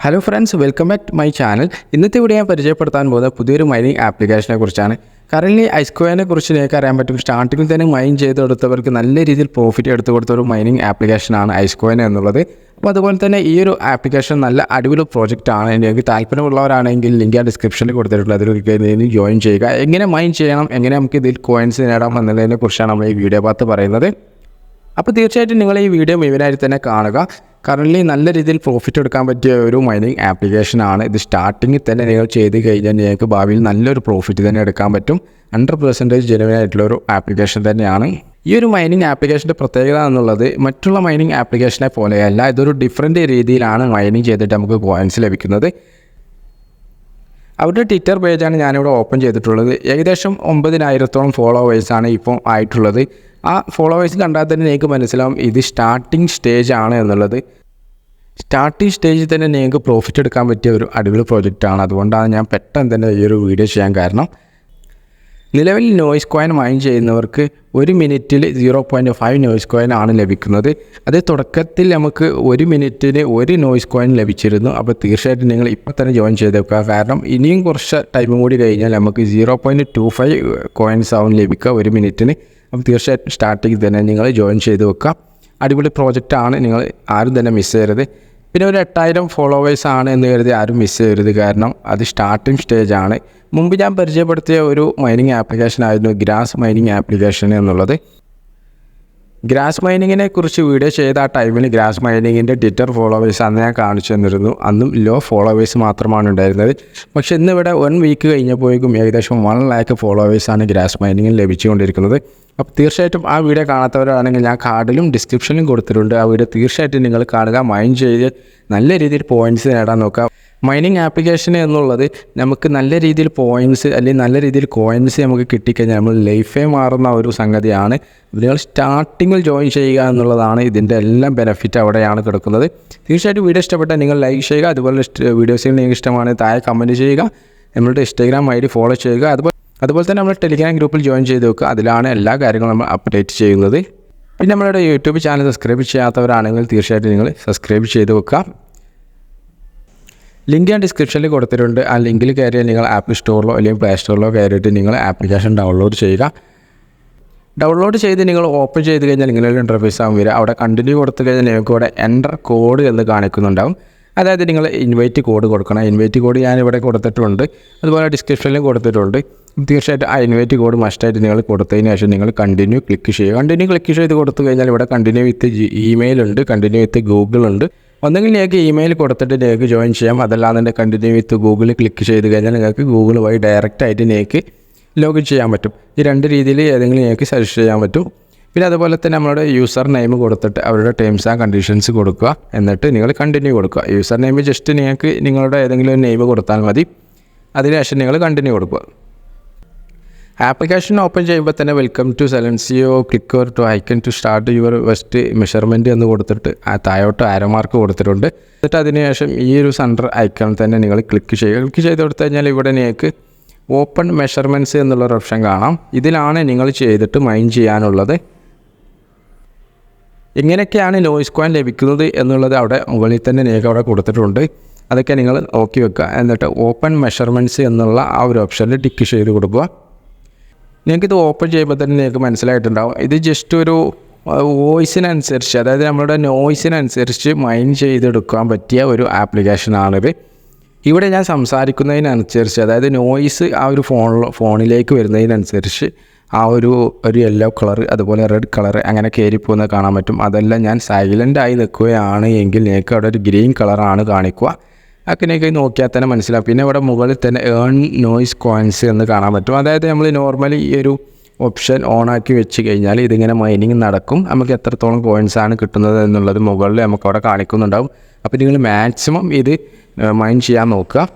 Hello friends, welcome back to my channel. ഇന്നത്തെ video ഞാൻ പരിചയപ്പെടുത്താൻ പോകുന്ന പുതിയൊരു മൈനിങ് ആപ്ലിക്കേഷനെ കുറിച്ചാണ്. കറൻറ്റ്ലി ഐസ്കോയിനെ കുറിച്ച് നിങ്ങൾക്ക് അറിയാൻ പറ്റും. സ്റ്റാർട്ടിങ്ങിൽ തന്നെ മൈൻ ചെയ്തെടുത്തവർക്ക് നല്ല രീതിയിൽ പ്രോഫിറ്റ് എടുത്തു കൊടുത്ത ഒരു മൈനിങ് ആപ്ലിക്കേഷനാണ് ഐസ്കോയിൻ എന്നുള്ളത്. അപ്പോൾ അതുപോലെ തന്നെ ഈ ഒരു ആപ്ലിക്കേഷൻ നല്ല അടിപൊളി പ്രോജക്റ്റ് ആണ്. നിങ്ങൾക്ക് താല്പര്യമുള്ളവരാണെങ്കിൽ ലിങ്ക് ഡിസ്ക്രിപ്ഷനിൽ കൊടുത്തിട്ടുള്ളത്. അതിൽ ജോയിൻ ചെയ്യുക. എങ്ങനെ മൈൻ ചെയ്യണം, എങ്ങനെ നമുക്ക് ഇതിൽ കോയിൻസ് നേടാം എന്നതിനെ കുറിച്ചാണ് നമ്മൾ ഈ വീഡിയോ ഭാഗത്ത് പറയുന്നത്. അപ്പോൾ തീർച്ചയായിട്ടും നിങ്ങൾ ഈ വീഡിയോ മുഴുവനായി തന്നെ കാണുക. കറൻറ്റ്ലി നല്ല രീതിയിൽ പ്രോഫിറ്റ് എടുക്കാൻ പറ്റിയ ഒരു മൈനിങ് ആപ്ലിക്കേഷനാണ് ഇത്. സ്റ്റാർട്ടിങ്ങിൽ തന്നെ നിങ്ങൾ ചെയ്ത് കഴിഞ്ഞാൽ നിങ്ങൾക്ക് ഭാവിയിൽ നല്ലൊരു പ്രോഫിറ്റ് തന്നെ എടുക്കാൻ പറ്റും. 100% ജെനുവിൻ ആയിട്ടുള്ളൊരു ആപ്ലിക്കേഷൻ തന്നെയാണ്. ഈ ഒരു മൈനിങ് ആപ്ലിക്കേഷൻ്റെ പ്രത്യേകത എന്നുള്ളത് മറ്റുള്ള മൈനിങ് ആപ്ലിക്കേഷനെ പോലെയല്ല. ഇതൊരു ഡിഫറൻറ്റ് രീതിയിലാണ് മൈനിങ് ചെയ്തിട്ട് നമുക്ക് കോയിൻസ് ലഭിക്കുന്നത്. അവരുടെ ട്വിറ്റർ പേജാണ് ഞാനിവിടെ ഓപ്പൺ ചെയ്തിട്ടുള്ളത്. ഏകദേശം 9,000-ഓളം ഫോളോവേഴ്സാണ് ഇപ്പോൾ ആയിട്ടുള്ളത്. ആ ഫോളോവേഴ്സ് കണ്ടാൽ തന്നെ നിങ്ങൾക്ക് മനസ്സിലാവും ഇത് സ്റ്റാർട്ടിങ് സ്റ്റേജ് ആണ് എന്നുള്ളത്. സ്റ്റാർട്ടിങ് സ്റ്റേജിൽ തന്നെ നിങ്ങൾക്ക് പ്രോഫിറ്റ് എടുക്കാൻ പറ്റിയ ഒരു അടിപൊളി പ്രോജക്റ്റാണ്. അതുകൊണ്ടാണ് ഞാൻ പെട്ടെന്ന് തന്നെ ഈ ഒരു വീഡിയോ ചെയ്യാൻ കാരണം. നിലവിൽ നോയ്സ് കോയിൻ മൈൻ ചെയ്യുന്നവർക്ക് 1 മിനിറ്റിൽ 0.5 നോയ്സ് കോയിൻ ആണ് ലഭിക്കുന്നത്. അത് തുടക്കത്തിൽ നമുക്ക് 1 മിനിറ്റിന് 1 നോയ്സ് കോയിൻ ലഭിച്ചിരുന്നു. അപ്പോൾ തീർച്ചയായിട്ടും നിങ്ങൾ ഇപ്പോൾ തന്നെ ജോയിൻ ചെയ്തേക്കുക. കാരണം ഇനിയും കുറച്ച് ടൈമും കൂടി കഴിഞ്ഞാൽ നമുക്ക് 0.25 കോയിൻസ് ആവും ലഭിക്കുക 1 മിനിറ്റിന്. അപ്പോൾ തീർച്ചയായിട്ടും സ്റ്റാർട്ടിങ് തന്നെ നിങ്ങൾ ജോയിൻ ചെയ്ത് വെക്കുക. അടിപൊളി പ്രോജക്റ്റാണ്, നിങ്ങൾ ആരും തന്നെ മിസ് ചെയ്യരുത്. പിന്നെ ഒരു 8,000 ഫോളോവേഴ്സ് ആണ് എന്ന് കരുതി ആരും മിസ് ചെയ്യരുത്. കാരണം അത് സ്റ്റാർട്ടിങ് സ്റ്റേജാണ്. മുമ്പ് ഞാൻ പരിചയപ്പെടുത്തിയ ഒരു മൈനിങ് ആപ്ലിക്കേഷൻ ആയിരുന്നു ഗ്രാസ് മൈനിങ് ആപ്ലിക്കേഷൻ എന്നുള്ളത്. ഗ്രാസ് മൈനിങ്ങിനെ കുറിച്ച് വീഡിയോ ചെയ്ത ആ ടൈമിൽ ഗ്രാസ് മൈനിങ്ങിൻ്റെ ട്വിറ്റർ ഫോളോവേഴ്സ് അന്ന് ഞാൻ കാണിച്ചു തന്നിരുന്നു. അന്നും ലോ ഫോളോവേഴ്സ് മാത്രമാണ് ഉണ്ടായിരുന്നത്. പക്ഷേ ഇന്നിവിടെ 1 വീക്ക് കഴിഞ്ഞപ്പോഴേക്കും ഏകദേശം 1 ലാക്ക് ഫോളോവേഴ്സാണ് ഗ്രാസ് മൈനിങ്ങിൽ ലഭിച്ചുകൊണ്ടിരിക്കുന്നത്. അപ്പോൾ തീർച്ചയായിട്ടും ആ വീഡിയോ കാണാത്തവരാണെങ്കിൽ ഞാൻ കാർഡിലും ഡിസ്ക്രിപ്ഷനിലും കൊടുത്തിട്ടുണ്ട്. ആ വീഡിയോ തീർച്ചയായിട്ടും നിങ്ങൾ കാണുക. മൈൻ ചെയ്ത് നല്ല രീതിയിൽ പോയിൻറ്റ്സ് നേടാൻ നോക്കുക. മൈനിങ് ആപ്ലിക്കേഷൻ എന്നുള്ളത് നമുക്ക് നല്ല രീതിയിൽ പോയിൻറ്റ്സ് അല്ലെങ്കിൽ നല്ല രീതിയിൽ കോയിൻസ് നമുക്ക് കിട്ടിക്കഴിഞ്ഞാൽ നമ്മൾ ലൈഫേ മാറുന്ന ഒരു സംഗതിയാണ്. നിങ്ങൾ സ്റ്റാർട്ടിങ്ങിൽ ജോയിൻ ചെയ്യുക എന്നുള്ളതാണ് ഇതിൻ്റെ എല്ലാം ബെനിഫിറ്റ് അവിടെയാണ് കിടക്കുന്നത്. തീർച്ചയായിട്ടും വീഡിയോ ഇഷ്ടപ്പെട്ടാൽ നിങ്ങൾ ലൈക്ക് ചെയ്യുക. അതുപോലെ വീഡിയോസിൽ നിങ്ങൾക്ക് ഇഷ്ടമാണ് താഴെ കമൻറ്റ് ചെയ്യുക. നമ്മളുടെ ഇൻസ്റ്റാഗ്രാം ID ഫോളോ ചെയ്യുക. അതുപോലെ തന്നെ നമ്മൾ ടെലിഗ്രാം ഗ്രൂപ്പിൽ ജോയിൻ ചെയ്ത് വെക്കുക. അതിലാണ് എല്ലാ കാര്യങ്ങളും നമ്മൾ അപ്ഡേറ്റ് ചെയ്യുന്നത്. പിന്നെ നമ്മളുടെ യൂട്യൂബ് ചാനൽ സബ്സ്ക്രൈബ് ചെയ്യാത്തവരാണെങ്കിൽ തീർച്ചയായിട്ടും നിങ്ങൾ സബ്സ്ക്രൈബ് ചെയ്ത് വെക്കുക. ലിങ്ക് ഞാൻ ഡിസ്ക്രിപ്ഷനിൽ കൊടുത്തിട്ടുണ്ട്. ആ ലിങ്കിൽ കയറിയാൽ നിങ്ങൾ ആപ്പ് സ്റ്റോറിലോ അല്ലെങ്കിൽ പ്ലേ സ്റ്റോറിലോ കയറിയിട്ട് നിങ്ങൾ ആപ്ലിക്കേഷൻ ഡൗൺലോഡ് ചെയ്യുക. ഡൗൺലോഡ് ചെയ്ത് നിങ്ങൾ ഓപ്പൺ ചെയ്ത് കഴിഞ്ഞാൽ നിങ്ങളുടെ ഇൻ്റർഫേസ് ആകും വരിക. അവിടെ കണ്ടിന്യൂ കൊടുത്തു കഴിഞ്ഞാൽ നിങ്ങൾക്ക് ഇവിടെ എൻ്റർ കോഡ് എന്ന് കാണിക്കുന്നുണ്ടാവും. അതായത് നിങ്ങൾ ഇൻവൈറ്റ് കോഡ് കൊടുക്കണം. ഇൻവൈറ്റ് കോഡ് ഞാനിവിടെ കൊടുത്തിട്ടുണ്ട്. അതുപോലെ ഡിസ്ക്രിപ്ഷനിലും കൊടുത്തിട്ടുണ്ട്. തീർച്ചയായിട്ടും ആ ഇൻവൈറ്റ് കോഡ് മസ്റ്റായിട്ട് നിങ്ങൾ കൊടുത്തതിന് ശേഷം നിങ്ങൾ കണ്ടിന്യൂ ക്ലിക്ക് ചെയ്യുക. കണ്ടിന്യൂ ക്ലിക്ക് ചെയ്ത് കൊടുത്തു കഴിഞ്ഞാൽ ഇവിടെ കണ്ടിന്യൂ വിത്ത് ഇമെയിൽ ഉണ്ട്, കണ്ടിന്യൂ വിത്ത് ഗൂഗിൾ ഉണ്ട്. ഒന്നെങ്കിൽ നിങ്ങൾക്ക് ഇമെയിൽ കൊടുത്തിട്ട് നിങ്ങൾക്ക് ജോയിൻ ചെയ്യാം. അതല്ലാതെ കണ്ടിന്യൂ വിത്ത് ഗൂഗിൾ ക്ലിക്ക് ചെയ്ത് കഴിഞ്ഞാൽ നിങ്ങൾക്ക് ഗൂഗിൾ വഴി ഡയറക്റ്റായിട്ട് നിങ്ങൾക്ക് ലോഗിൻ ചെയ്യാൻ പറ്റും. ഈ 2 രീതിയിൽ ഏതെങ്കിലും നിങ്ങൾക്ക് സജസ്റ്റ് ചെയ്യാൻ പറ്റും. പിന്നെ അതുപോലെ തന്നെ നമ്മളുടെ യൂസർ നെയിം കൊടുത്തിട്ട് അവരുടെ ടേംസ് ആൻഡ് കണ്ടീഷൻസ് കൊടുക്കുക. എന്നിട്ട് നിങ്ങൾ കണ്ടിന്യൂ കൊടുക്കുക. യൂസർ നെയിം ജസ്റ്റ് നിങ്ങൾക്ക് നിങ്ങളുടെ ഏതെങ്കിലും ഒരു നെയിം കൊടുത്താൽ മതി. അതിനുശേഷം നിങ്ങൾ കണ്ടിന്യൂ കൊടുക്കുക. ആപ്ലിക്കേഷൻ ഓപ്പൺ ചെയ്യുമ്പോൾ തന്നെ വെൽക്കം ടു സെലൻസിയോ click to icon to start your first measurement എന്ന് കൊടുത്തിട്ട് താഴോട്ട് ആരോ മാർക്ക് കൊടുത്തിട്ടുണ്ട്. എന്നിട്ട് അതിനുശേഷം ഈ ഒരു സെൻറ്റർ ഐക്കൺ തന്നെ നിങ്ങൾ ക്ലിക്ക് ചെയ്യുക. ക്ലിക്ക് ചെയ്ത് കൊടുത്തു കഴിഞ്ഞാൽ ഇവിടെ നിങ്ങൾക്ക് ഓപ്പൺ മെഷർമെൻറ്റ്സ് എന്നുള്ളൊരു ഓപ്ഷൻ കാണാം. ഇതിലാണ് നിങ്ങൾ ചെയ്തിട്ട് മൈൻ ചെയ്യാനുള്ളത്. എങ്ങനെയൊക്കെയാണ് നോയ്സ് കോയിൻ ലഭിക്കുന്നത് എന്നുള്ളത് അവിടെ മുകളിൽ തന്നെ നിങ്ങൾക്ക് അവിടെ കൊടുത്തിട്ടുണ്ട്. അതൊക്കെ നിങ്ങൾ നോക്കി വെക്കുക. എന്നിട്ട് ഓപ്പൺ മെഷർമെൻറ്റ്സ് എന്നുള്ള ആ ഒരു ഓപ്ഷനിൽ ടിക്ക് ചെയ്ത് കൊടുക്കുക. നിങ്ങൾക്കിത് ഓപ്പൺ ചെയ്യുമ്പോൾ തന്നെ നിങ്ങൾക്ക് മനസ്സിലായിട്ടുണ്ടാവും ഇത് ജസ്റ്റ് ഒരു വോയിസിനനുസരിച്ച്, അതായത് നമ്മുടെ നോയ്സിനനുസരിച്ച് മൈൻ ചെയ്തെടുക്കാൻ പറ്റിയ ഒരു ആപ്ലിക്കേഷനാണിത്. ഇവിടെ ഞാൻ സംസാരിക്കുന്നതിനനുസരിച്ച്, അതായത് നോയ്സ് ആ ഒരു ഫോണിലേക്ക് വരുന്നതിനനുസരിച്ച് ആ ഒരു യെല്ലോ കളർ അതുപോലെ റെഡ് കളർ അങ്ങനെ കയറിപ്പോകുന്നത് കാണാൻ പറ്റും. അതെല്ലാം ഞാൻ സൈലൻ്റായി നിൽക്കുകയാണ് എങ്കിൽ നിങ്ങൾക്ക് അവിടെ ഒരു ഗ്രീൻ കളറാണ് കാണിക്കുക. അങ്ങനെയൊക്കെ നോക്കിയാൽ തന്നെ മനസ്സിലാവും. പിന്നെ ഇവിടെ മുകളിൽ തന്നെ ഏൺ നോയ്സ് കോയിൻസ് എന്ന് കാണാൻ പറ്റും. അതായത് നമ്മൾ നോർമലി ഈ ഒരു ഓപ്ഷൻ ഓണാക്കി വെച്ച് കഴിഞ്ഞാൽ ഇതിങ്ങനെ മൈനിങ് നടക്കും. നമുക്ക് എത്രത്തോളം കോയിൻസാണ് കിട്ടുന്നത് എന്നുള്ളത് മുകളിൽ നമുക്കവിടെ കാണിക്കുന്നുണ്ടാവും. അപ്പോൾ നിങ്ങൾ മാക്സിമം ഇത് മൈൻ ചെയ്യാൻ നോക്കുക.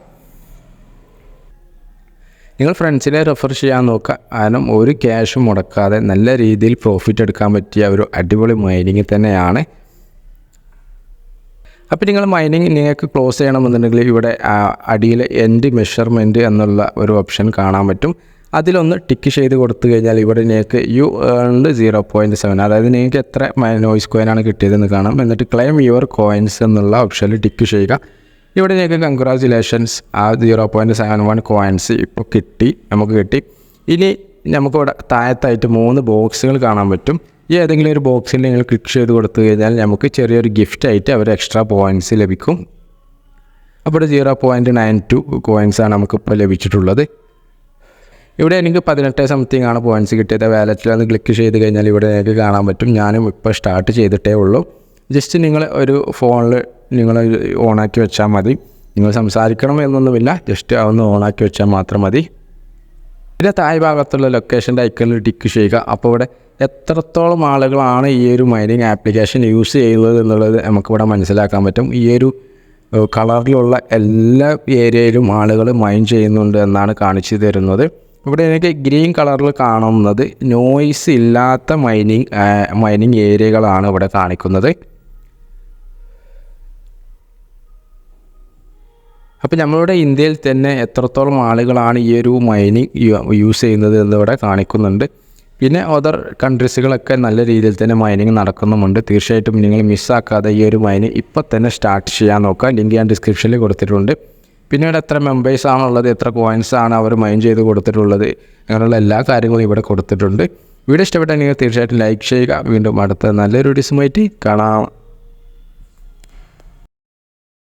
നിങ്ങൾ ഫ്രണ്ട്സിനെ റെഫർ ചെയ്യാൻ നോക്കുക. കാരണം ഒരു ക്യാഷും മുടക്കാതെ നല്ല രീതിയിൽ പ്രോഫിറ്റ് എടുക്കാൻ പറ്റിയ ഒരു അടിപൊളി മൈനിങ് തന്നെയാണ്. അപ്പോൾ നിങ്ങൾ മൈനിങ് നിങ്ങൾക്ക് ക്ലോസ് ചെയ്യണമെന്നുണ്ടെങ്കിൽ ഇവിടെ അടിയിൽ എൻഡ് മെഷർമെൻറ്റ് എന്നുള്ള ഒരു ഓപ്ഷൻ കാണാൻ പറ്റും. അതിലൊന്ന് ടിക്ക് ചെയ്ത് കൊടുത്തു കഴിഞ്ഞാൽ ഇവിടെ നിങ്ങൾക്ക് യു ഏൺഡ് 0.7, അതായത് നിങ്ങൾക്ക് എത്ര നോയ്സ് കോയിനാണ് കിട്ടിയതെന്ന് കാണാം. എന്നിട്ട് ക്ലെയിം യുവർ കോയിൻസ് എന്നുള്ള ഓപ്ഷനിൽ ടിക്ക് ചെയ്യുക. ഇവിടെ നിങ്ങൾക്ക് കൺഗ്രാജുലേഷൻസ് ആ 0.71 കോയിൻസ് ഇപ്പോൾ നമുക്ക് കിട്ടി. ഇനി നമുക്കിവിടെ താഴത്തായിട്ട് 3 ബോക്സുകൾ കാണാൻ പറ്റും. ഈ ഏതെങ്കിലും ഒരു ബോക്സിൽ നിങ്ങൾ ക്ലിക്ക് ചെയ്ത് കൊടുത്തു കഴിഞ്ഞാൽ നമുക്ക് ചെറിയൊരു ഗിഫ്റ്റായിട്ട് അവർ എക്സ്ട്രാ പോയിൻറ്റ്സ് ലഭിക്കും. അപ്പോൾ 0.92 കോയിൻസാണ് നമുക്കിപ്പോൾ ലഭിച്ചിട്ടുള്ളത്. ഇവിടെ എനിക്ക് 18 സംതിങ് ആണ് പോയിൻറ്റ്സ് കിട്ടിയത്. വാലറ്റിലൊന്ന് ക്ലിക്ക് ചെയ്ത് കഴിഞ്ഞാൽ ഇവിടെ നിങ്ങൾക്ക് കാണാൻ പറ്റും. ഞാനും ഇപ്പോൾ സ്റ്റാർട്ട് ചെയ്തിട്ടേ ഉള്ളൂ. ജസ്റ്റ് നിങ്ങൾ ഒരു ഫോണിൽ നിങ്ങൾ ഓണാക്കി വെച്ചാൽ മതി. നിങ്ങൾ സംസാരിക്കണം എന്നൊന്നുമില്ല, ജസ്റ്റ് അതൊന്ന് ഓണാക്കി വെച്ചാൽ മാത്രം മതി. പിന്നെ താഴെ ഭാഗത്തുള്ള ലൊക്കേഷൻ്റെ ഐക്കണിൽ ടിക്ക് ചെയ്യുക. അപ്പോൾ ഇവിടെ എത്രത്തോളം ആളുകളാണ് ഈ ഒരു മൈനിങ് ആപ്ലിക്കേഷൻ യൂസ് ചെയ്യുന്നത് എന്നുള്ളത് നമുക്കിവിടെ മനസ്സിലാക്കാൻ പറ്റും. ഈ ഒരു കളറിലുള്ള എല്ലാ ഏരിയയിലും ആളുകൾ മൈൻ ചെയ്യുന്നുണ്ട് എന്നാണ് കാണിച്ചു തരുന്നത്. ഇവിടെ എനിക്ക് ഗ്രീൻ കളറിൽ കാണുന്നത് നോയ്സ് ഇല്ലാത്ത മൈനിങ് ഏരിയകളാണ് ഇവിടെ കാണിക്കുന്നത്. അപ്പോൾ നമ്മളുടെ ഇന്ത്യയിൽ തന്നെ എത്രത്തോളം ആളുകളാണ് ഈ ഒരു മൈനിങ് യൂസ് ചെയ്യുന്നത് എന്നിവിടെ കാണിക്കുന്നുണ്ട്. പിന്നെ അതർ കൺട്രീസുകളൊക്കെ നല്ല രീതിയിൽ തന്നെ മൈനിങ് നടക്കുന്നുമുണ്ട്. തീർച്ചയായിട്ടും നിങ്ങൾ മിസ്സാക്കാതെ ഈ ഒരു മൈനിങ് ഇപ്പോൾ തന്നെ സ്റ്റാർട്ട് ചെയ്യാൻ നോക്കുക. ലിങ്ക് ഞാൻ ഡിസ്ക്രിപ്ഷനിൽ കൊടുത്തിട്ടുണ്ട്. പിന്നീട് എത്ര മെമ്പേഴ്സാണുള്ളത്, എത്ര കോയിൻസാണ് അവർ മൈൻ ചെയ്ത് കൊടുത്തിട്ടുള്ളത്, അങ്ങനെയുള്ള എല്ലാ കാര്യങ്ങളും ഇവിടെ കൊടുത്തിട്ടുണ്ട്. വീഡിയോ ഇഷ്ടപ്പെട്ടാൽ നിങ്ങൾ തീർച്ചയായിട്ടും ലൈക്ക് ചെയ്യുക. വീണ്ടും അടുത്ത നല്ലൊരു ഡിസ്മായിട്ട് കാണാം.